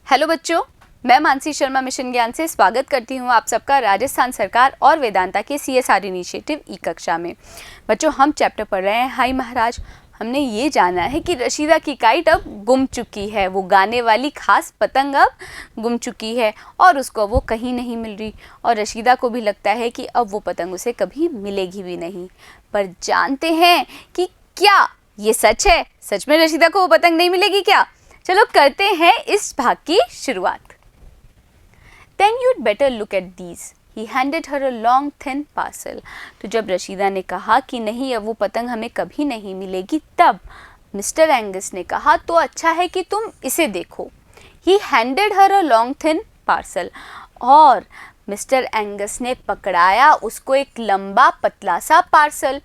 Hello बच्चों, मैं Mansi Sharma mission ज्ञान से स्वागत करती हूँ आप सबका राजस्थान सरकार और वेदांता के CSR इनिशिएटिव ई कक्षा में। बच्चों, हम चैप्टर पढ़ रहे हैं हाय महाराज। हमने ये जाना है कि रशीदा की काइट अब गुम चुकी है, वो गाने वाली खास पतंग अब गुम चुकी है और उसको वो कहीं नहीं मिल रही और रशीदा को भी लगता है कि अब वो पतंग उसे कभी मिलेगी भी नहीं। पर जानते हैं कि क्या ये सच है? सच में रशीदा को वो पतंग नहीं मिलेगी क्या? चलो करते हैं इस भाग की शुरुआत। Then you'd better look at these. He handed her a long thin parcel. तो जब रशीदा ने कहा कि नहीं अब वो पतंग हमें कभी नहीं मिलेगी, तब मिस्टर एंगस ने कहा तो अच्छा है कि तुम इसे देखो। He handed her a long thin parcel. और मिस्टर एंगस ने पकड़ाया उसको एक लंबा पतला सा parcel.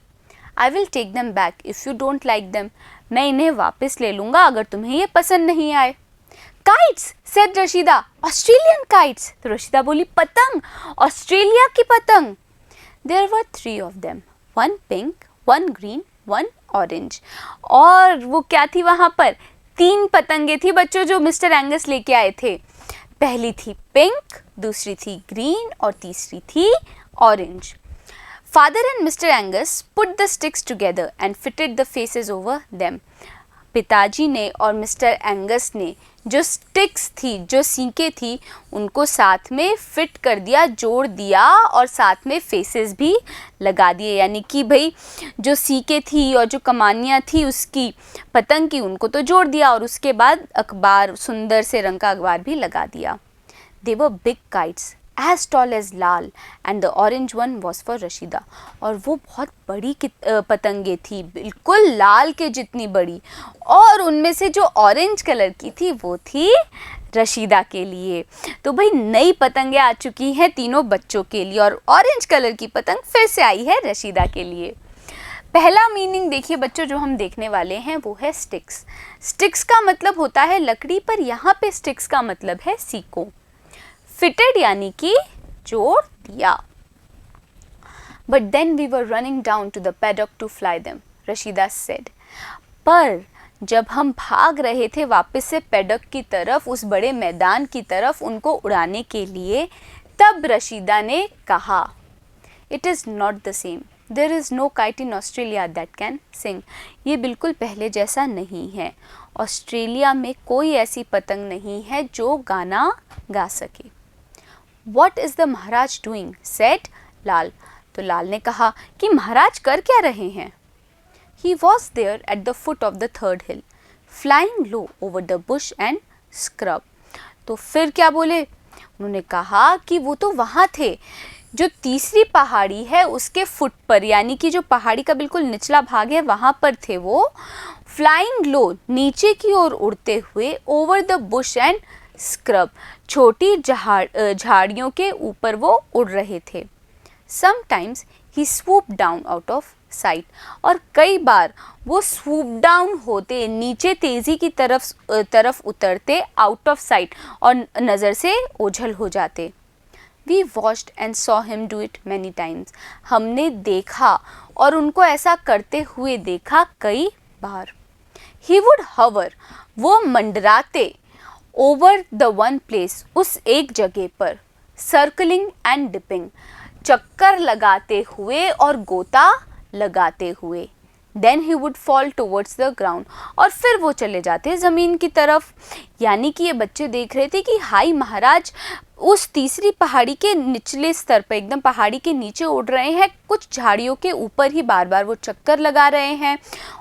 I will take them back if you don't like them. मैं इन्हें वापस ले लूँगा अगर तुम्हें ये पसंद नहीं आए। Kites, said Rashida. Australian kites. तो रशीदा बोली पतंग, ऑस्ट्रेलिया की पतंग। There were 3 of them. One pink, one green, one orange. और वो क्या थी वहाँ पर? 3 पतंगे थी बच्चों जो मिस्टर एंगस लेके आए थे। पहली थी पिंक, दूसरी थी ग्रीन और तीसरी थी orange. Father and Mr. Angus put the sticks together and fitted the faces over them. पिताजी ने और मिस्टर एंगस ने जो स्टिक्स थी, जो सीकें थी, उनको साथ में फिट कर दिया, जोड़ दिया और साथ में फेसेस भी लगा दिए। यानी कि भाई जो सीकें थी और जो कमानियाँ थी उसकी पतंग की, उनको तो जोड़ दिया और उसके बाद अखबार, सुंदर से रंग का अखबार भी लगा दिया। They were big kites. As tall as Lal and the orange one was for Rashida. और वो बहुत बड़ी पतंगे थी, बिल्कुल लाल के जितनी बड़ी, और उनमें से जो ऑरेंज कलर की थी वो थी रशीदा के लिए। तो भाई नई पतंगे आ चुकी हैं तीनों बच्चों के लिए और ऑरेंज कलर की पतंग फिर से आई है रशीदा के लिए। पहला मीनिंग देखिए बच्चों जो हम देखने वाले हैं वो है स्टिक्स। स्टिक्स का मतलब होता है लकड़ी, पर यहाँ पे स्टिक्स का मतलब है सीकों। फिटेड यानी कि जोड़ दिया। But then we were running down to the paddock to fly them, Rashida said. पर जब हम भाग रहे थे वापस से पैडक की तरफ, उस बड़े मैदान की तरफ उनको उड़ाने के लिए, तब रशीदा ने कहा It is not the same. There is no kite in Australia that can sing. ये बिल्कुल पहले जैसा नहीं है। ऑस्ट्रेलिया में कोई ऐसी पतंग नहीं है जो गाना गा सके। What is the Maharaj doing? said लाल। तो लाल ने कहा कि महाराज कर क्या रहे हैं? He was there at the foot of the 3rd hill, flying low over the bush and scrub. तो फिर क्या बोले? उन्होंने कहा कि वो तो वहाँ थे, जो तीसरी पहाड़ी है उसके फुट पर, यानी कि जो पहाड़ी का बिल्कुल निचला भाग है वहाँ पर थे वो। फ्लाइंग लो, नीचे की ओर उड़ते हुए, over the Bush and scrub, छोटी झाड़ियों के ऊपर वो उड़ रहे थे। Sometimes he swoop down out of site, और कई बार वो स्वूप डाउन होते, नीचे तेजी की तरफ उतरते, आउट ऑफ साइट, और नज़र से ओझल हो जाते। We watched and saw him do it many times. हमने देखा और उनको ऐसा करते हुए देखा कई बार। He would hover, वो मंडराते, over the one place, उस एक जगह पर, circling and dipping, चक्कर लगाते हुए और गोता लगाते हुए। Then he would fall towards the ground, और फिर वो चले जाते ज़मीन की तरफ। यानी कि ये बच्चे देख रहे थे कि हाय महाराज उस तीसरी पहाड़ी के निचले स्तर पर, एकदम पहाड़ी के नीचे उड़ रहे हैं, कुछ झाड़ियों के ऊपर ही बार बार वो चक्कर लगा रहे हैं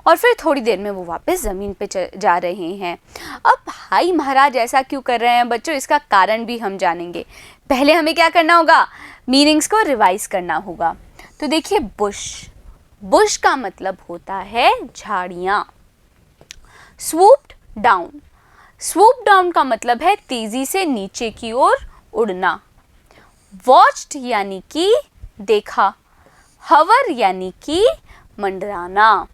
और फिर थोड़ी देर में वो वापस ज़मीन पे जा रहे हैं। अब हाय महाराज ऐसा क्यों कर रहे हैं बच्चों, इसका कारण भी हम जानेंगे। पहले हमें क्या करना होगा? मीनिंग्स को रिवाइज करना होगा। तो देखिए बुश, बुश का मतलब होता है झाड़ियाँ। स्वूप्ड डाउन, स्वूप डाउन का मतलब है तेजी से नीचे की ओर उड़ना। वॉच्ड यानी कि देखा। हवर यानी कि मंडराना।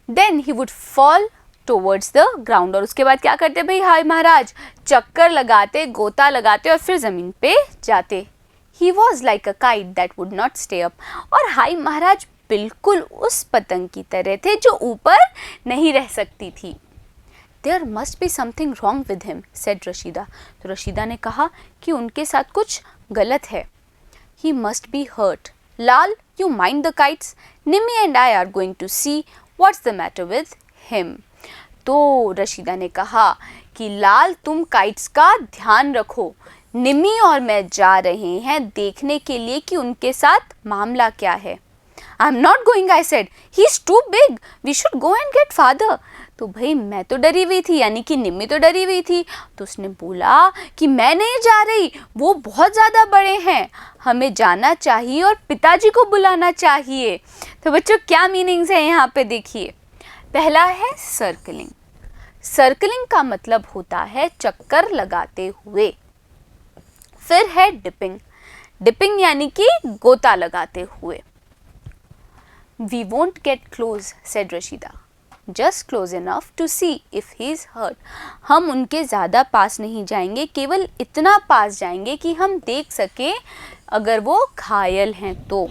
Then he would fall towards the ground, और उसके बाद क्या करते भाई हाय महाराज? चक्कर लगाते, गोता लगाते और फिर जमीन पे जाते। He was like a kite that would not stay up. और हाय महाराज बिल्कुल उस पतंग की तरह थे जो ऊपर नहीं रह सकती थी। There must be something wrong with him, said Rashida. तो रशीदा ने कहा कि उनके साथ कुछ गलत है। He must be hurt. Lal, you mind the kites, Nimi and I are going to see what's the matter with him. तो रशीदा ने कहा कि लाल, तुम काइट्स का ध्यान रखो, निमी और मैं जा रहे हैं देखने के लिए कि उनके साथ मामला क्या है। I am not going, I said, he is too big, we should go and get father. तो भाई मैं तो डरी हुई थी, यानी कि निम्मी तो डरी हुई थी। तो उसने बोला कि मैं नहीं जा रही, वो बहुत ज़्यादा बड़े हैं, हमें जाना चाहिए और पिताजी को बुलाना चाहिए। तो बच्चों क्या मीनिंग्स है यहाँ पे देखिए। पहला है सर्कलिंग। सर्कलिंग का मतलब होता है चक्कर लगाते हुए। फिर है डिपिंग। डिपिंग यानी कि गोता लगाते हुए। We won't get close, said Rashida. Just close enough to see if he is hurt. हम उनके ज़्यादा पास नहीं जाएंगे, केवल इतना पास जाएंगे कि हम देख सके अगर वो घायल हैं तो।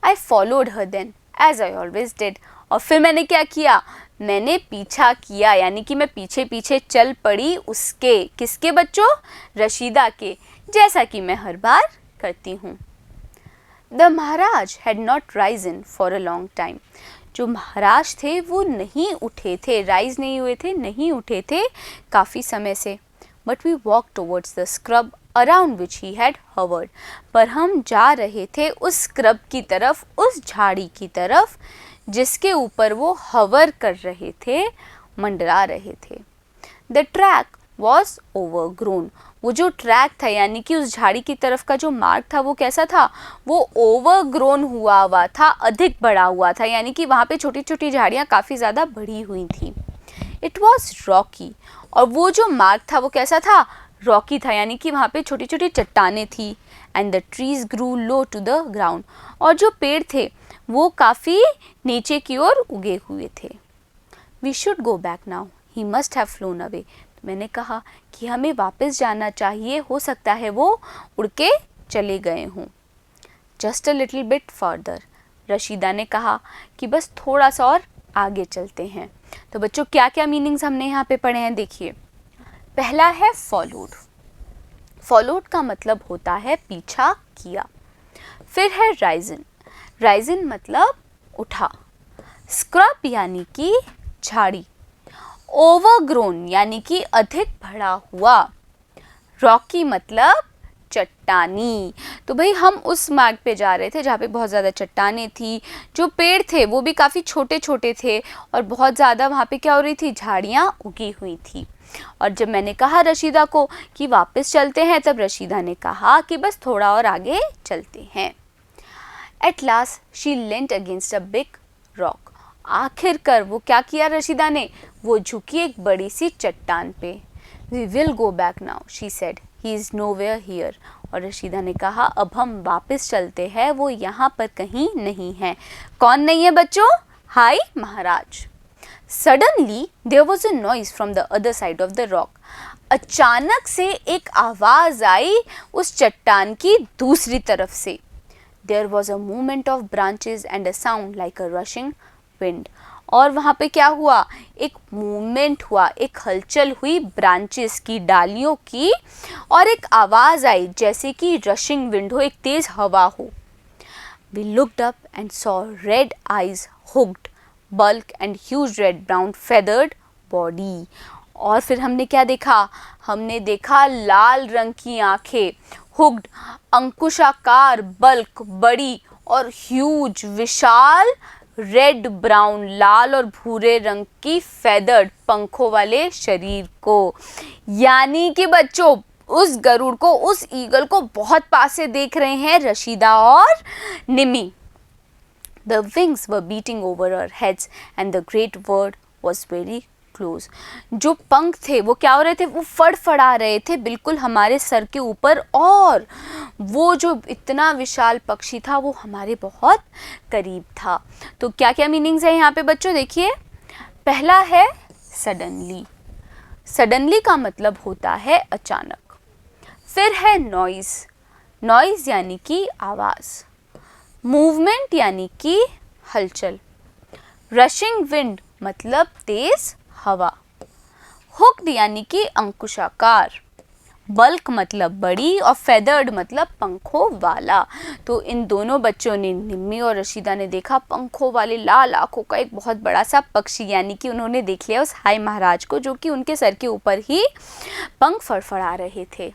I followed her then, as I always did. और फिर मैंने क्या किया? मैंने पीछा किया, यानी कि मैं पीछे पीछे चल पड़ी उसके। किसके बच्चों? रशीदा के, जैसा कि मैं हर बार करती हूँ। The Maharaj had not risen for a long time. जो महाराज थे वो नहीं उठे थे, राइज नहीं हुए थे, नहीं उठे थे काफ़ी समय से। But we walked towards the scrub around which he had hovered. पर हम जा रहे थे उस स्क्रब की तरफ, उस झाड़ी की तरफ जिसके ऊपर वो हवर कर रहे थे, मंडरा रहे थे। The track was overgrown. वो जो ट्रैक था यानी कि उस झाड़ी की तरफ का जो मार्ग था वो कैसा था? वो ओवरग्रोन हुआ था, अधिक बढ़ा हुआ था, यानी कि वहाँ पे छोटी छोटी झाड़ियाँ काफ़ी ज़्यादा बढ़ी हुई थी। It was Rocky. और वो जो मार्ग था वो कैसा था? रॉकी था, यानी कि वहाँ पे छोटी छोटी चट्टानें थी। And the trees grew low to the ground. और जो पेड़ थे वो काफ़ी नीचे की ओर उगे हुए थे। We should go back now, he must have flown away. मैंने कहा कि हमें वापस जाना चाहिए, हो सकता है वो उड़ के चले गए हों। Just a little bit further, Rashida ने कहा कि बस थोड़ा सा और आगे चलते हैं। तो बच्चों क्या क्या मीनिंग्स हमने यहाँ पे पढ़े हैं देखिए। पहला है फॉलोड। फॉलोड का मतलब होता है पीछा किया। फिर है राइजन। राइजन मतलब उठा। स्क्रब यानी कि झाड़ी। ओवरग्रोन यानी कि अधिक बढ़ा हुआ। रॉकी मतलब चट्टानी। तो भाई हम उस मार्ग पे जा रहे थे जहाँ पे बहुत ज़्यादा चट्टानें थी, जो पेड़ थे वो भी काफ़ी छोटे छोटे थे और बहुत ज़्यादा वहाँ पे क्या हो रही थी? झाड़ियाँ उगी हुई थी। और जब मैंने कहा रशीदा को कि वापस चलते हैं, तब रशीदा ने कहा कि बस थोड़ा और आगे चलते हैं। At last she lent against a big rock. आखिरकार वो क्या किया रशीदा ने? वो झुकी एक बड़ी सी चट्टान पे। We will go back now, she said, he is nowhere here. और रशीदा ने कहा अब हम वापस चलते हैं, वो यहाँ पर कहीं नहीं है। कौन नहीं है बच्चों? Hi Maharaj. Suddenly there was a noise from the other side of the rock. अचानक से एक आवाज़ आई उस चट्टान की दूसरी तरफ से। There was a movement of branches and a sound like a rushing wind. और वहाँ पे क्या हुआ? एक मूवमेंट हुआ, एक हलचल हुई ब्रांचेस की, डालियों की, और एक आवाज़ आई जैसे कि रशिंग विंड हो, एक तेज़ हवा हो। We looked up and saw red eyes, hooked bulk and huge red brown feathered body. और फिर हमने क्या देखा? हमने देखा लाल रंग की आंखें, हुक्ड अंकुशाकार, बल्क बड़ी, और ह्यूज विशाल, रेड ब्राउन लाल और भूरे रंग की फेदर्ड पंखों वाले शरीर को। यानी कि बच्चों उस गरुड़ को, उस ईगल को बहुत पास से देख रहे हैं रशीदा और निमी। The wings were beating over our heads and the great bird was very close. जो पंख थे वो क्या हो रहे थे? वो फड़फड़ा रहे थे बिल्कुल हमारे सर के ऊपर, और वो जो इतना विशाल पक्षी था वो हमारे बहुत करीब था। तो क्या क्या मीनिंग्स है यहाँ पे बच्चों देखिए। पहला है सडनली। सडनली का मतलब होता है अचानक। फिर है नॉइज़। नॉइज़ यानी कि आवाज़। मूवमेंट यानी कि हलचल। रशिंग विंड मतलब तेज हवा। हुक्ड यानी कि अंकुशाकार, बल्क मतलब बड़ी और फेदर्ड मतलब पंखों वाला। तो इन दोनों बच्चों ने, निम्मी और रशीदा ने देखा पंखों वाले लाल आंखों का एक बहुत बड़ा सा पक्षी, यानी कि उन्होंने देख लिया उस हाय महाराज को जो कि उनके सर के ऊपर ही पंख फड़फड़ा रहे थे।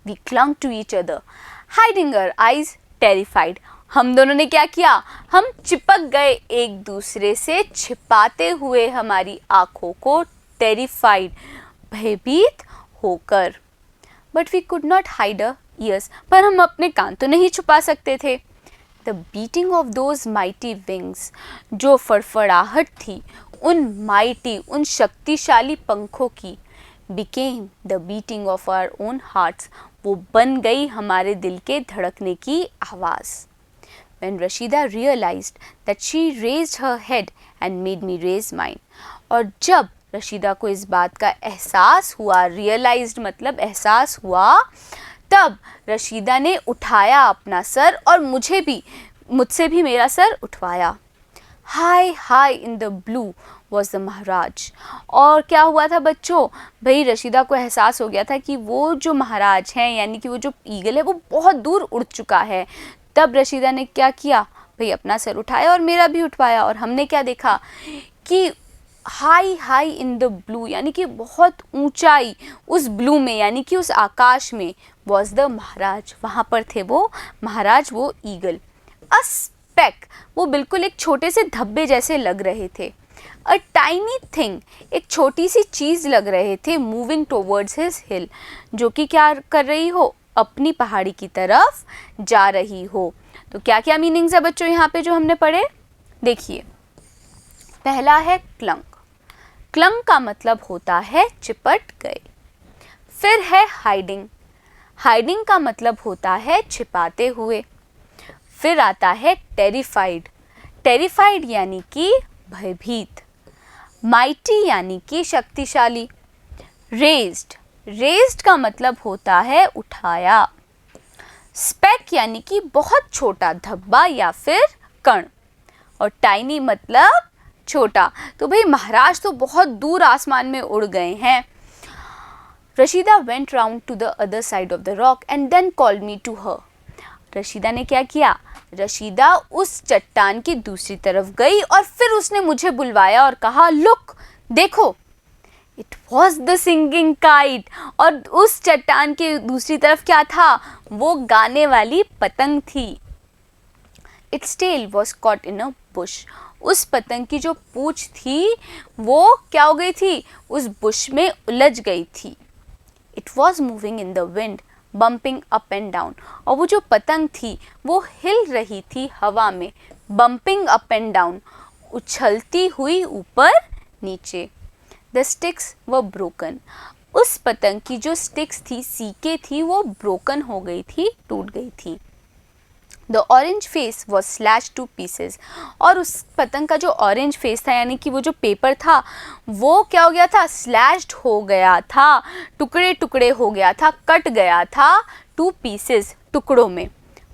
We clung to each other, hiding our eyes terrified. हम दोनों ने क्या किया, हम चिपक गए एक दूसरे से, छिपाते हुए हमारी आंखों को, terrified, भयभीत होकर। But we could not hide our ears, पर हम अपने कान तो नहीं छुपा सकते थे। The beating of those mighty wings, जो फड़फड़ाहट थी उन mighty, उन शक्तिशाली पंखों की, became the beating of our own hearts, वो बन गई हमारे दिल के धड़कने की आवाज़। When Rashida realized that she raised her head and made me raise mine, और जब रशीदा को इस बात का एहसास हुआ, realized मतलब एहसास हुआ, तब रशीदा ने उठाया अपना सर और मुझसे भी मेरा सर उठवाया। High high in the blue was the Maharaj. और क्या हुआ था बच्चों, भाई रशीदा को एहसास हो गया था कि वो जो महाराज हैं, यानी कि वो जो ईगल है, वो बहुत दूर उड़ चुका है। तब रशीदा ने क्या किया, भाई अपना सर उठाया और मेरा भी उठवाया, और हमने क्या देखा कि high high in the blue, यानी कि बहुत ऊंचाई उस ब्लू में, यानी कि उस आकाश में, वॉज द महाराज, वहाँ पर थे वो महाराज, वो ईगल। अ स्पेक, वो बिल्कुल एक छोटे से धब्बे जैसे लग रहे थे। अ टाइनी थिंग, एक छोटी सी चीज़ लग रहे थे, मूविंग टूवर्ड्स हिज हिल, जो कि क्या कर रही हो, अपनी पहाड़ी की तरफ जा रही हो। तो क्या क्या मीनिंग्स है बच्चों यहाँ पे जो हमने पढ़े, देखिए। पहला है क्लंग, क्लंग का मतलब होता है चिपट गए। फिर है हाइडिंग, हाइडिंग का मतलब होता है छिपाते हुए। फिर आता है टेरिफाइड, टेरिफाइड यानी कि भयभीत। माइटी यानी कि शक्तिशाली। रेज्ड, रेज्ड का मतलब होता है उठाया। स्पेक यानी कि बहुत छोटा धब्बा या फिर कण, और टाइनी मतलब छोटा। तो भाई महाराज तो बहुत दूर आसमान में उड़ गए हैं। Rashida went round to the other side of the rock and then called me to her. Rashida ने क्या किया, रशीदा उस चट्टान की दूसरी तरफ गई और फिर उसने मुझे बुलवाया और कहा, लुक, देखो। It was the singing kite, और उस चट्टान के दूसरी तरफ क्या था, वो गाने वाली पतंग थी। Its tail was caught in a bush, उस पतंग की जो पूंछ थी वो क्या हो गई थी, उस बुश में उलझ गई थी। It was moving in the wind, bumping up and down, और वो जो पतंग थी वो हिल रही थी हवा में, बम्पिंग अप एंड डाउन, उछलती हुई ऊपर नीचे। द स्टिक्स वर ब्रोकन, उस पतंग की जो स्टिक्स थी, सीके थी, वो ब्रोकन हो गई थी, टूट गई थी। The orange face was slash to pieces, और उस पतंग का जो ऑरेंज फेस था, यानी कि वो जो पेपर था, वो क्या हो गया था, स्लैश्ड हो गया था, टुकड़े टुकड़े हो गया था, कट गया था, टू पीसेज, टुकड़ों में।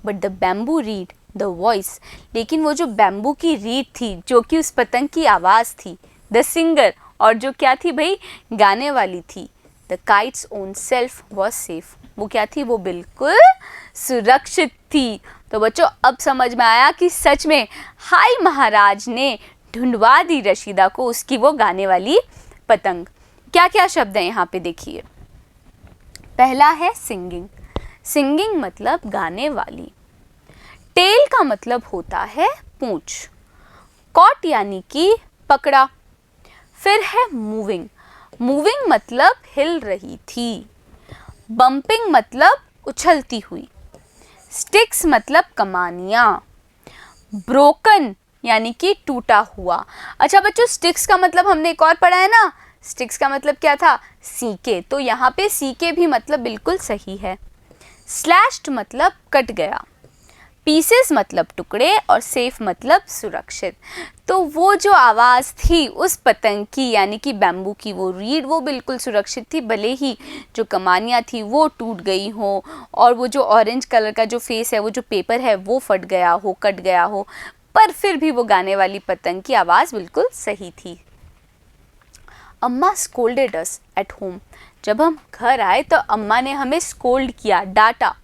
But the bamboo read the voice, लेकिन वो जो बैम्बू की रीड थी, जो कि उस पतंग की आवाज़ थी, द सिंगर, और जो क्या थी भाई, गाने वाली थी, the kites own self was safe, वो क्या थी, वो बिल्कुल सुरक्षित थी। तो बच्चों अब समझ में आया कि सच में हाय महाराज ने ढूंढवा दी रशीदा को उसकी वो गाने वाली पतंग। क्या क्या शब्द हैं यहाँ पे देखिए। पहला है सिंगिंग, सिंगिंग मतलब गाने वाली। टेल का मतलब होता है पूंछ। कॉट यानी कि पकड़ा। फिर है मूविंग, मूविंग मतलब हिल रही थी। बम्पिंग मतलब उछलती हुई। स्टिक्स मतलब कमानियाँ। ब्रोकन यानी कि टूटा हुआ। अच्छा बच्चों, स्टिक्स का मतलब हमने एक और पढ़ा है ना, स्टिक्स का मतलब क्या था, सीके, तो यहाँ पे सीके भी मतलब बिल्कुल सही है। स्लैश्ड मतलब कट गया। पीसेस मतलब टुकड़े, और सेफ मतलब सुरक्षित। तो वो जो आवाज़ थी उस पतंग की, यानी कि बैम्बू की वो रीड, वो बिल्कुल सुरक्षित थी, भले ही जो कमानियाँ थी वो टूट गई हो, और वो जो ऑरेंज कलर का जो फेस है, वो जो पेपर है, वो फट गया हो, कट गया हो, पर फिर भी वो गाने वाली पतंग की आवाज़ बिल्कुल सही थी। अम्मा स्कोल्डेड अस एट होम। जब हम घर आए तो अम्मा ने हमें स्कोल्ड किया, डांटा।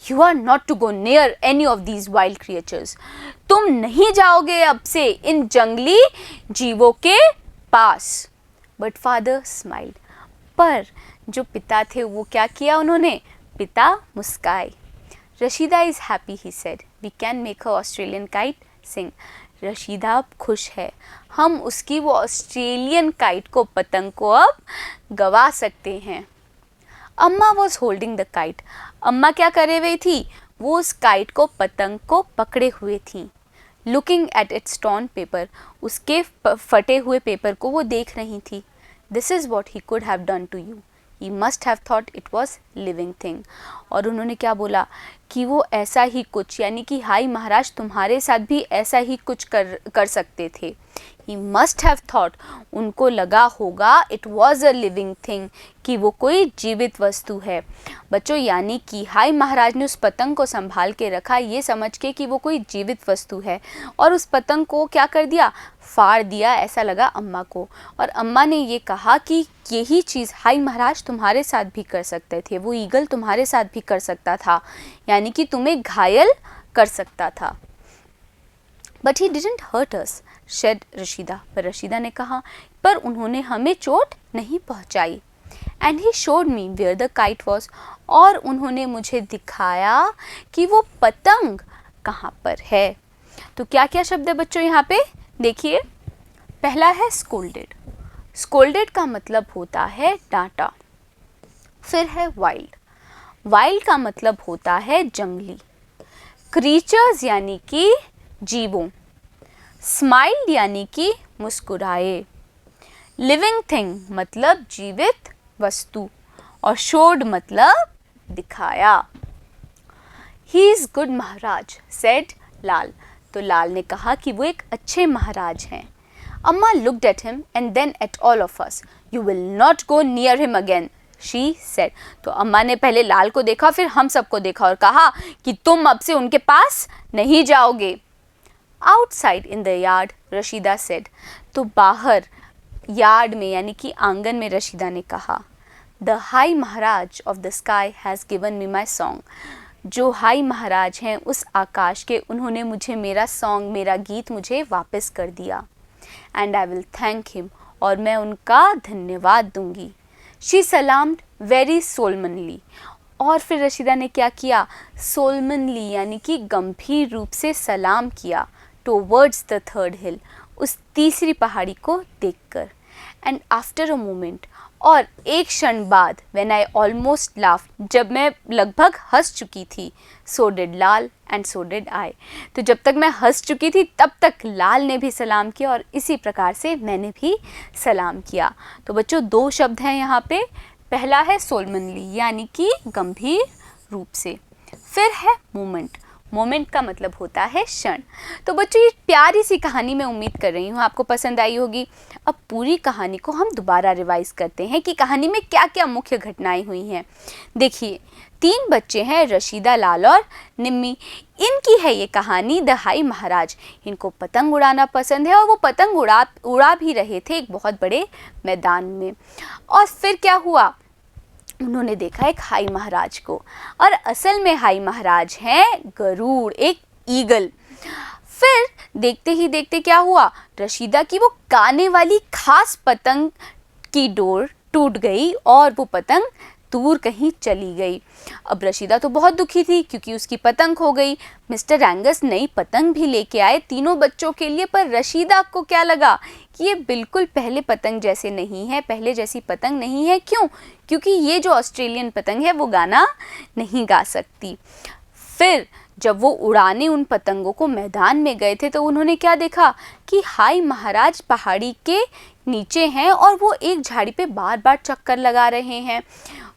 You are not to go near any of these wild creatures. तुम नहीं जाओगे अब से इन जंगली जीवों के पास। But father smiled. पर जो पिता थे वो क्या किया उन्होंने? पिता मुस्काए। Rashida is happy, he said, we can make a Australian kite sing. Rashida अब खुश है, हम उसकी वो ऑस्ट्रेलियन काइट को, पतंग को अब गवा सकते हैं। अम्मा वॉज होल्डिंग द काइट। अम्मा क्या करे हुई थी? वो उस काइट को, पतंग को पकड़े हुए थी। Looking at its torn paper, उसके फटे हुए पेपर को वो देख रही थी। This is what he could have done to you, he must have thought it was living thing. और उन्होंने क्या बोला कि वो ऐसा ही कुछ, यानी कि हाय महाराज तुम्हारे साथ भी ऐसा ही कुछ कर सकते थे। ही मस्ट हैव थॉट, उनको लगा होगा it was a living thing, कि वो कोई जीवित वस्तु है। बच्चों यानी कि हाय महाराज ने उस पतंग को संभाल के रखा ये समझ के कि वो कोई जीवित वस्तु है, और उस पतंग को क्या कर दिया? फाड़ दिया, ऐसा लगा अम्मा को। और अम्मा ने ये कहा कि यही चीज़ हाय महाराज तुम्हारे साथ भी कर सकते थे, वो ईगल तुम्हारे साथ भी कर सकता था, यानी कि तुम्हें घायल कर सकता था। But he didn't hurt us, said Rashida. पर रशीदा ने कहा पर उन्होंने हमें चोट नहीं पहुंचाई। And he showed me where the kite was, और उन्होंने मुझे दिखाया कि वो पतंग कहाँ पर है। तो क्या क्या शब्द है बच्चों यहाँ पे देखिए। पहला है स्कोल्डेड। स्कोल्डेड का मतलब होता है डांटा। फिर है वाइल्ड। वाइल्ड का मतलब होता है जंगली। क्रीचर्स यानी कि जीवों। स्माइल्ड यानी कि मुस्कुराए। लिविंग थिंग मतलब जीवित वस्तु। और शोड मतलब दिखाया। He is good Maharaj, said Lal. तो लाल ने कहा कि वो एक अच्छे महाराज हैं। Amma looked at him and then at all of us. You will not go near him again, she said. तो अम्मा ने पहले लाल को देखा, फिर हम सबको देखा और कहा कि तुम अब से उनके पास नहीं जाओगे। Outside in the yard, Rashida said. तो बाहर यार्ड में यानी कि आंगन में रशीदा ने कहा, the high Maharaj of the sky has given me my song. जो हाई महाराज हैं उस आकाश के, उन्होंने मुझे मेरा सॉन्ग, मेरा गीत मुझे वापस कर दिया। And I will thank him, और मैं उनका धन्यवाद दूंगी। She salaamed very solemnly. और फिर रशीदा ने क्या किया? सोलमनली यानी कि गंभीर रूप से सलाम किया। टुवर्ड्स द थर्ड हिल, उस तीसरी पहाड़ी को देखकर। एंड आफ्टर अ मोमेंट, और एक क्षण बाद, व्हेन आई ऑलमोस्ट लाफ, जब मैं लगभग हंस चुकी थी, so did Lal and so did I. तो जब तक मैं हंस चुकी थी तब तक लाल ने भी सलाम किया और इसी प्रकार से मैंने भी सलाम किया। तो बच्चों दो शब्द हैं यहाँ पे। पहला है सोलमनली यानी कि गंभीर रूप से। फिर है मोमेंट। मोमेंट का मतलब होता है क्षण। तो बच्चों ये प्यारी सी कहानी मैं उम्मीद कर रही हूँ आपको पसंद आई होगी। अब पूरी कहानी को हम दोबारा रिवाइज करते हैं कि कहानी में क्या क्या मुख्य घटनाएं हुई हैं। देखिए 3 बच्चे हैं, रशीदा, लाल और निम्मी। इनकी है ये कहानी द हाई महाराज। इनको पतंग उड़ाना पसंद है और वो पतंग उड़ा भी रहे थे एक बहुत बड़े मैदान में। और फिर क्या हुआ? उन्होंने देखा एक हाई महाराज को, और असल में हाई महाराज हैं गरुड़, एक ईगल। फिर देखते ही देखते क्या हुआ? रशीदा की वो गाने वाली खास पतंग की डोर टूट गई और वो पतंग दूर कहीं चली गई। अब रशीदा तो बहुत दुखी थी क्योंकि उसकी पतंग खो गई। मिस्टर एंगस नई पतंग भी लेके आए तीनों बच्चों के लिए, पर रशीदा को क्या लगा कि ये बिल्कुल पहले पतंग जैसे नहीं है, पहले जैसी पतंग नहीं है। क्यों? क्योंकि ये जो ऑस्ट्रेलियन पतंग है वो गाना नहीं गा सकती। फिर जब वो उड़ाने उन पतंगों को मैदान में गए थे तो उन्होंने क्या देखा कि हाई महाराज पहाड़ी के नीचे हैं और वो एक झाड़ी पे बार बार चक्कर लगा रहे हैं।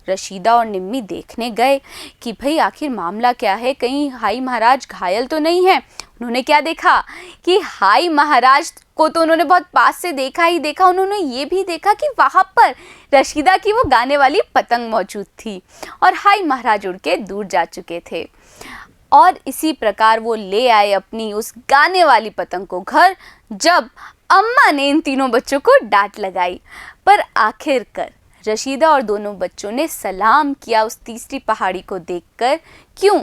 रशीदा और निम्मी देखने गए कि भाई आखिर मामला क्या है, कहीं हाई महाराज घायल तो नहीं है। उन्होंने क्या देखा कि हाई महाराज को तो उन्होंने बहुत पास से देखा ही देखा, उन्होंने ये भी देखा कि वहाँ पर रशीदा की वो गाने वाली पतंग मौजूद थी और हाई महाराज उड़ के दूर जा चुके थे। और इसी प्रकार वो ले आए अपनी उस गाने वाली पतंग को घर। जब अम्मा ने इन तीनों बच्चों को डांट लगाई, पर आखिरकार रशीदा और दोनों बच्चों ने सलाम किया उस तीसरी पहाड़ी को देखकर। क्यों?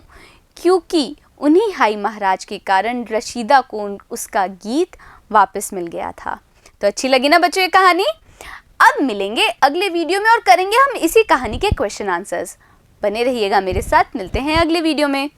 क्योंकि उन्हीं हाई महाराज के कारण रशीदा को उसका गीत वापस मिल गया था। तो अच्छी लगी ना बच्चों ये कहानी? अब मिलेंगे अगले वीडियो में और करेंगे हम इसी कहानी के क्वेश्चन आंसर्स। बने रहिएगा मेरे साथ, मिलते हैं अगले वीडियो में।